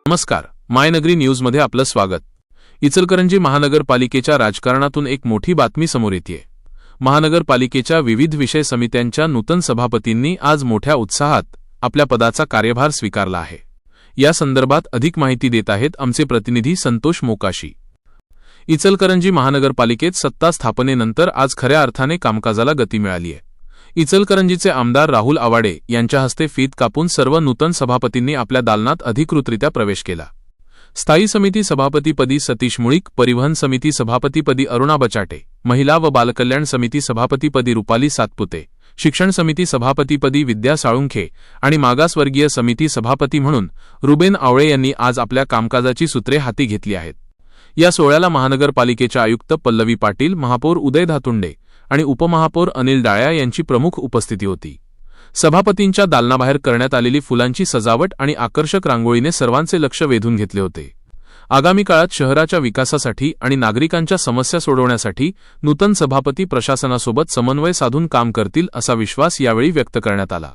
नमस्कार, मायनगरी न्यूजमध्ये आपलं स्वागत। इचलकरंजी महानगरपालिकेच्या राजकारणातून एक मोठी बातमी समोर येते। महानगरपालिकेच्या विविध विषय समित्यांच्या नूतन सभापतींनी आज मोठ्या उत्साहात आपल्या पदाचा कार्यभार स्वीकारला आहे। या संदर्भात अधिक माहिती देत आहेत आमचे प्रतिनिधी संतोष मोकाशी। इचलकरंजी महानगरपालिकेत सत्ता स्थापनेनंतर आज खऱ्या अर्थाने कामकाजाला गती मिळाली आहे। इचलकरंजीचे आमदार राहुल आवाडे यांच्या हस्ते फीत कापून सर्व नूतन सभापतींनी आपल्या दालनात अधिकृतरित्या प्रवेश केला। स्थायी समिती सभापतीपदी सतीश मुळीक, परिवहन समिती सभापतीपदी अरुणा बचाटे, महिला व बालकल्याण समिती सभापतीपदी रुपाली सातपुते, शिक्षण समिती सभापतीपदी विद्या साळुंखे आणि मागासवर्गीय समिती सभापती म्हणून रुबेन आवळे यांनी आज आपल्या कामकाजाची सूत्रे हाती घेतली आहेत। या सोहळ्याला महानगरपालिकेच्या आयुक्त पल्लवी पाटील, महापौर उदय धातुंडे आणि उपमहापौर अनिल डाळ्या यांची प्रमुख उपस्थिती होती। सभापतींच्या दालनाबाहेर करण्यात आलेली फुलांची सजावट आणि आकर्षक रांगोळीने सर्वांचे लक्ष वेधून घेतले होते। आगामी काळात शहराच्या विकासासाठी आणि नागरिकांच्या समस्या सोडवण्यासाठी नूतन सभापती प्रशासनासोबत समन्वय साधून काम करतील असा विश्वास यावेळी व्यक्त करण्यात आला।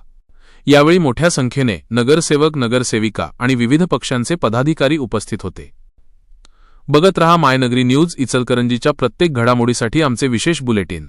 यावेळी मोठ्या संख्येने नगरसेवक, नगरसेविका आणि विविध पक्षांचे पदाधिकारी उपस्थित होते। बघत रहा मायनगरी न्यूज। इचलकरंजीच्या प्रत्येक घडामोडीसाठी आमचे विशेष बुलेटिन।